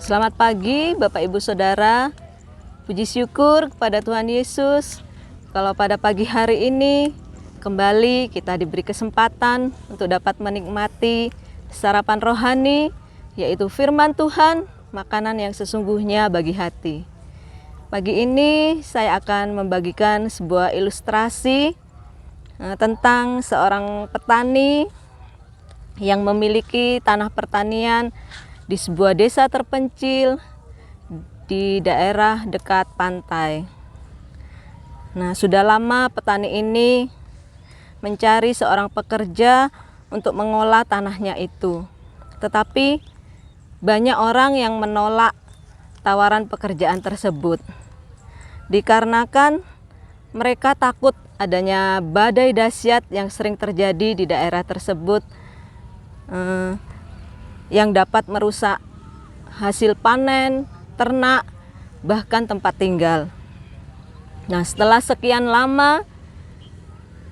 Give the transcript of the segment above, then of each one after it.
Selamat pagi Bapak Ibu Saudara. Puji syukur kepada Tuhan Yesus. Kalau pada pagi hari ini kembali kita diberi kesempatan untuk dapat menikmati sarapan rohani, yaitu firman Tuhan, makanan yang sesungguhnya bagi hati. Pagi ini saya akan membagikan sebuah ilustrasi tentang seorang petani yang memiliki tanah pertanian di sebuah desa terpencil di daerah dekat pantai. Nah, sudah lama petani ini mencari seorang pekerja untuk mengolah tanahnya itu. Tetapi banyak orang yang menolak tawaran pekerjaan tersebut. Dikarenakan mereka takut adanya badai dahsyat yang sering terjadi di daerah tersebut yang dapat merusak hasil panen, ternak, bahkan tempat tinggal. Nah, setelah sekian lama,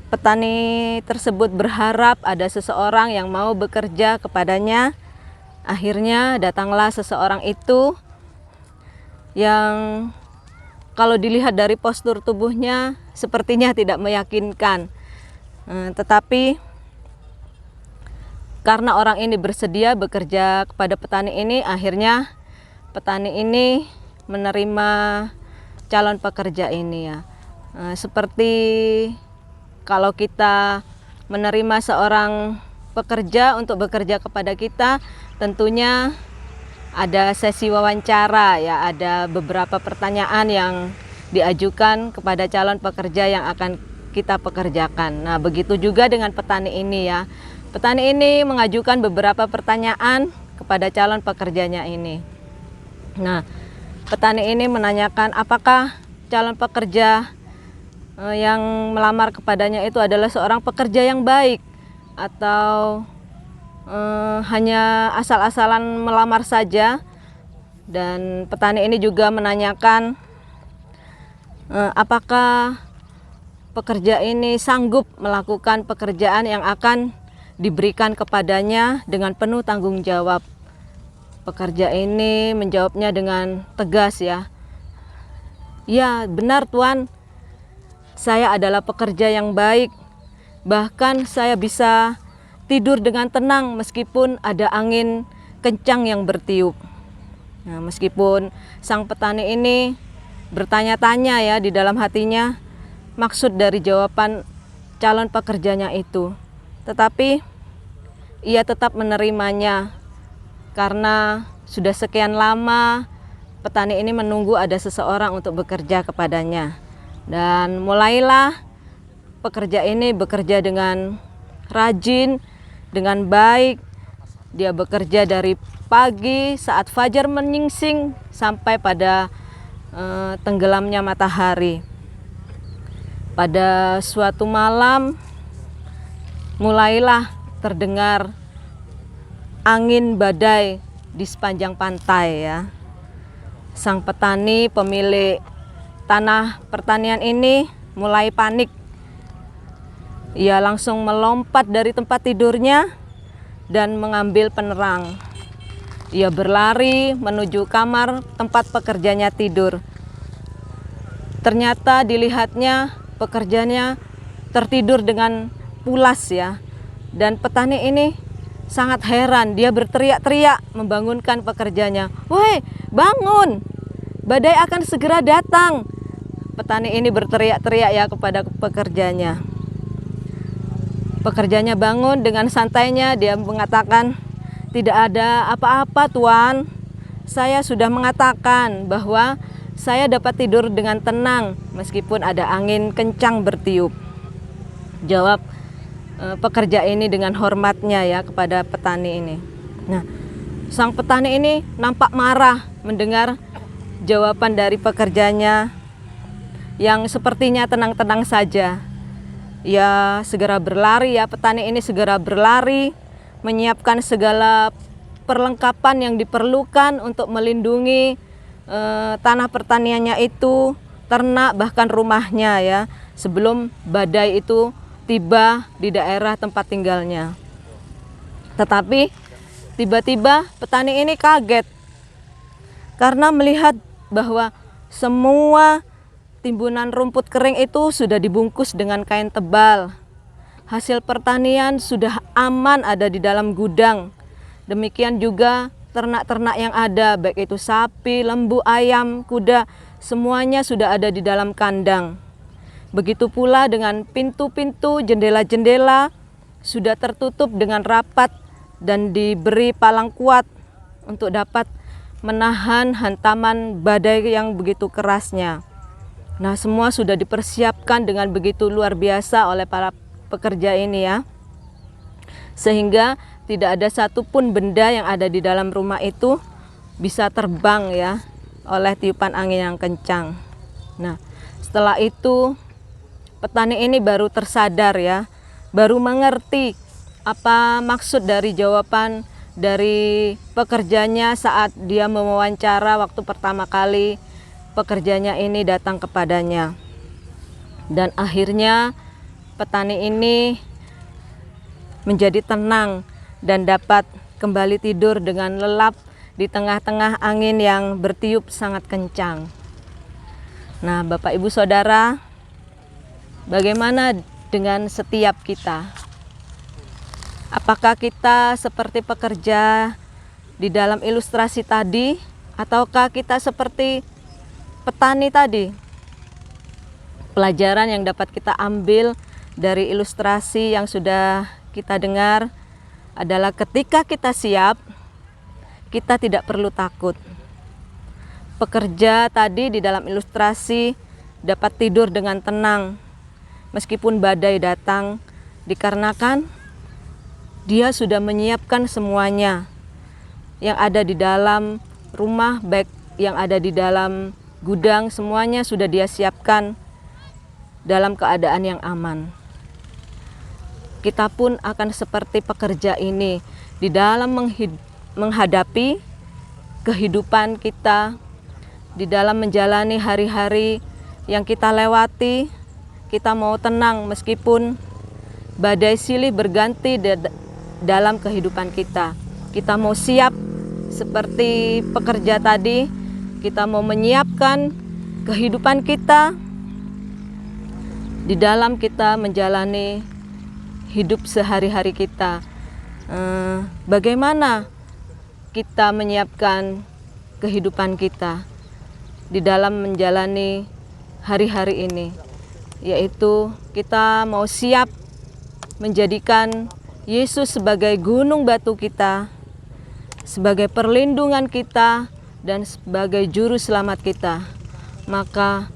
petani tersebut berharap ada seseorang yang mau bekerja kepadanya. Akhirnya datanglah seseorang itu yang kalau dilihat dari postur tubuhnya sepertinya tidak meyakinkan. Tetapi karena orang ini bersedia bekerja kepada petani ini, akhirnya petani ini menerima calon pekerja ini ya. Seperti kalau kita menerima seorang pekerja untuk bekerja kepada kita, tentunya ada sesi wawancara ya, ada beberapa pertanyaan yang diajukan kepada calon pekerja yang akan kita pekerjakan. Nah, begitu juga dengan petani ini ya. Petani ini mengajukan beberapa pertanyaan kepada calon pekerjanya ini. Nah, petani ini menanyakan apakah calon pekerja yang melamar kepadanya itu adalah seorang pekerja yang baik atau hanya asal-asalan melamar saja. Dan petani ini juga menanyakan apakah pekerja ini sanggup melakukan pekerjaan yang akan diberikan kepadanya dengan penuh tanggung jawab. Pekerja ini menjawabnya dengan tegas ya. Ya, benar Tuan. Saya adalah pekerja yang baik. Bahkan saya bisa tidur dengan tenang meskipun ada angin kencang yang bertiup. Nah, meskipun sang petani ini bertanya-tanya ya di dalam hatinya maksud dari jawaban calon pekerjanya itu. Tetapi ia tetap menerimanya karena sudah sekian lama petani ini menunggu ada seseorang untuk bekerja kepadanya. Dan mulailah pekerja ini bekerja dengan rajin, dengan baik. Dia bekerja dari pagi saat fajar menyingsing sampai pada tenggelamnya matahari. Pada suatu malam mulailah terdengar angin badai di sepanjang pantai ya. Sang petani pemilik tanah pertanian ini mulai panik. Ia langsung melompat dari tempat tidurnya dan mengambil penerang. Ia berlari menuju kamar tempat pekerjanya tidur. Ternyata dilihatnya pekerjanya tertidur dengan pulas ya. Dan petani ini sangat heran, dia berteriak-teriak membangunkan pekerjanya. "Woi, bangun! Badai akan segera datang." Petani ini berteriak-teriak ya kepada pekerjanya. Pekerjanya bangun dengan santainya, dia mengatakan, "Tidak ada apa-apa Tuan. Saya sudah mengatakan bahwa saya dapat tidur dengan tenang meskipun ada angin kencang bertiup." Jawab pekerja ini dengan hormatnya ya kepada petani ini. Nah, sang petani ini nampak marah mendengar jawaban dari pekerjanya yang sepertinya tenang-tenang saja. Ia segera berlari ya, petani ini segera berlari menyiapkan segala perlengkapan yang diperlukan untuk melindungi tanah pertaniannya itu, ternak bahkan rumahnya ya, sebelum badai itu tiba di daerah tempat tinggalnya. Tetapi tiba-tiba petani ini kaget karena melihat bahwa semua timbunan rumput kering itu sudah dibungkus dengan kain tebal. Hasil pertanian sudah aman ada di dalam gudang. Demikian juga ternak-ternak yang ada, baik itu sapi, lembu, ayam, kuda, semuanya sudah ada di dalam kandang. Begitu pula dengan pintu-pintu, jendela-jendela sudah tertutup dengan rapat dan diberi palang kuat untuk dapat menahan hantaman badai yang begitu kerasnya. Nah, semua sudah dipersiapkan dengan begitu luar biasa oleh para pekerja ini ya. Sehingga tidak ada satupun benda yang ada di dalam rumah itu bisa terbang ya oleh tiupan angin yang kencang. Nah, setelah itu petani ini baru tersadar ya, baru mengerti apa maksud dari jawaban dari pekerjanya saat dia mewawancara waktu pertama kali pekerjanya ini datang kepadanya. Dan akhirnya petani ini menjadi tenang dan dapat kembali tidur dengan lelap di tengah-tengah angin yang bertiup sangat kencang. Nah, Bapak Ibu Saudara, bagaimana dengan setiap kita? Apakah kita seperti pekerja di dalam ilustrasi tadi, ataukah kita seperti petani tadi? Pelajaran yang dapat kita ambil dari ilustrasi yang sudah kita dengar adalah ketika kita siap, kita tidak perlu takut. Pekerja tadi di dalam ilustrasi dapat tidur dengan tenang meskipun badai datang, dikarenakan dia sudah menyiapkan semuanya yang ada di dalam rumah, baik yang ada di dalam gudang, semuanya sudah dia siapkan dalam keadaan yang aman. Kita pun akan seperti pekerja ini di dalam menghadapi kehidupan kita, di dalam menjalani hari-hari yang kita lewati. Kita mau tenang meskipun badai silih berganti dalam kehidupan kita. Kita mau siap seperti pekerja tadi, kita mau menyiapkan kehidupan kita di dalam kita menjalani hidup sehari-hari kita. Bagaimana kita menyiapkan kehidupan kita di dalam menjalani hari-hari ini, yaitu kita mau siap menjadikan Yesus sebagai gunung batu kita, sebagai perlindungan kita, dan sebagai juru selamat kita. Maka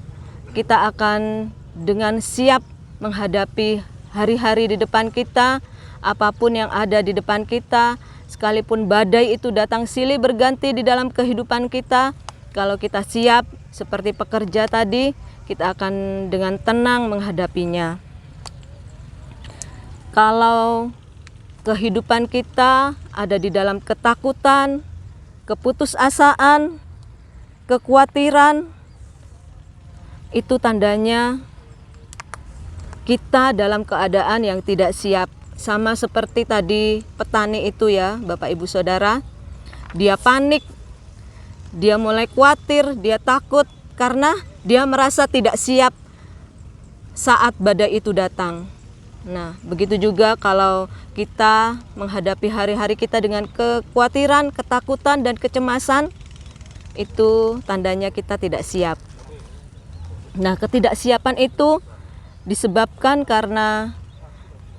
kita akan dengan siap menghadapi hari-hari di depan kita, apapun yang ada di depan kita, sekalipun badai itu datang silih berganti di dalam kehidupan kita. Kalau kita siap seperti pekerja tadi, kita akan dengan tenang menghadapinya. Kalau kehidupan kita ada di dalam ketakutan, keputusasaan, kekhawatiran, itu tandanya kita dalam keadaan yang tidak siap. Sama seperti tadi petani itu ya, Bapak Ibu Saudara. Dia panik, dia mulai khawatir, dia takut karena dia merasa tidak siap saat badai itu datang. Nah, begitu juga kalau kita menghadapi hari-hari kita dengan kekhawatiran, ketakutan, dan kecemasan, itu tandanya kita tidak siap. Nah, ketidaksiapan itu disebabkan karena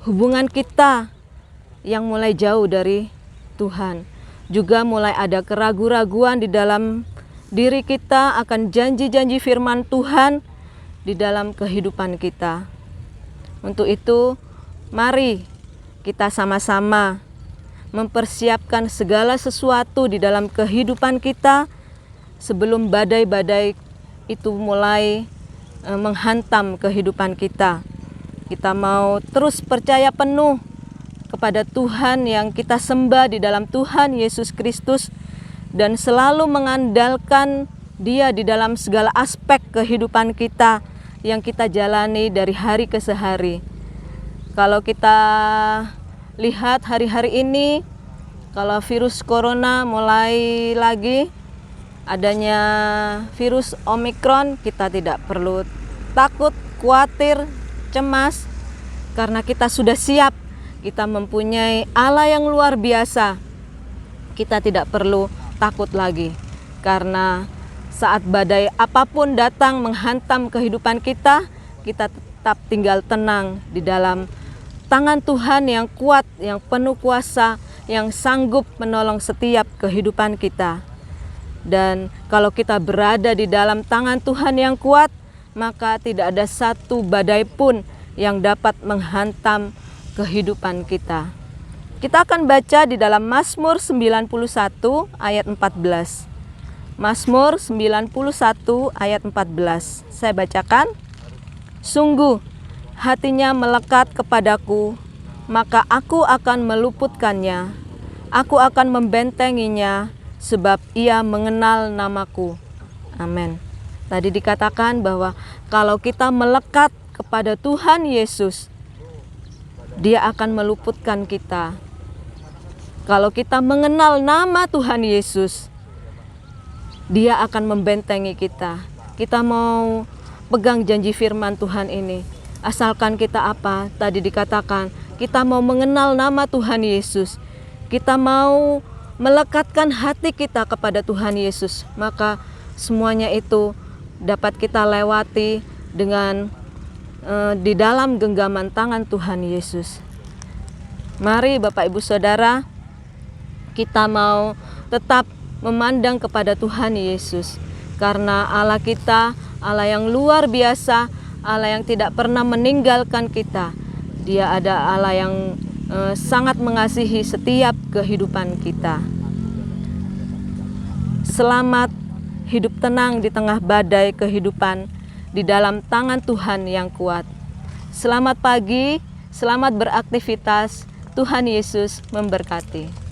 hubungan kita yang mulai jauh dari Tuhan. Juga mulai ada keraguan-raguan di dalam diri kita akan janji-janji firman Tuhan di dalam kehidupan kita. Untuk itu, mari kita sama-sama mempersiapkan segala sesuatu di dalam kehidupan kita sebelum badai-badai itu mulai menghantam kehidupan kita. Kita mau terus percaya penuh kepada Tuhan yang kita sembah di dalam Tuhan Yesus Kristus, dan selalu mengandalkan Dia di dalam segala aspek kehidupan kita yang kita jalani dari hari ke hari. Kalau kita lihat hari-hari ini, kalau virus corona mulai lagi, adanya virus Omikron, kita tidak perlu takut, khawatir, cemas, karena kita sudah siap. Kita mempunyai Allah yang luar biasa. Kita tidak perlu takut lagi, karena saat badai apapun datang menghantam kehidupan kita, kita tetap tinggal tenang di dalam tangan Tuhan yang kuat, yang penuh kuasa, yang sanggup menolong setiap kehidupan kita. Dan kalau kita berada di dalam tangan Tuhan yang kuat, maka tidak ada satu badai pun yang dapat menghantam kehidupan kita. Kita akan baca di dalam Mazmur 91 ayat 14. Mazmur 91 ayat 14. Saya bacakan. Sungguh hatinya melekat kepadaku, maka aku akan meluputkannya. Aku akan membentenginya, sebab ia mengenal namaku. Amin. Tadi dikatakan bahwa kalau kita melekat kepada Tuhan Yesus, Dia akan meluputkan kita. Kalau kita mengenal nama Tuhan Yesus, Dia akan membentengi kita. Kita mau pegang janji firman Tuhan ini. Asalkan kita apa? Tadi dikatakan, kita mau mengenal nama Tuhan Yesus. Kita mau melekatkan hati kita kepada Tuhan Yesus. Maka semuanya itu dapat kita lewati dengan di dalam genggaman tangan Tuhan Yesus. Mari Bapak Ibu Saudara, kita mau tetap memandang kepada Tuhan Yesus, karena Allah kita, Allah yang luar biasa, Allah yang tidak pernah meninggalkan kita. Dia ada Allah yang sangat mengasihi setiap kehidupan kita. Selamat hidup tenang di tengah badai kehidupan, di dalam tangan Tuhan yang kuat. Selamat pagi, selamat beraktivitas. Tuhan Yesus memberkati.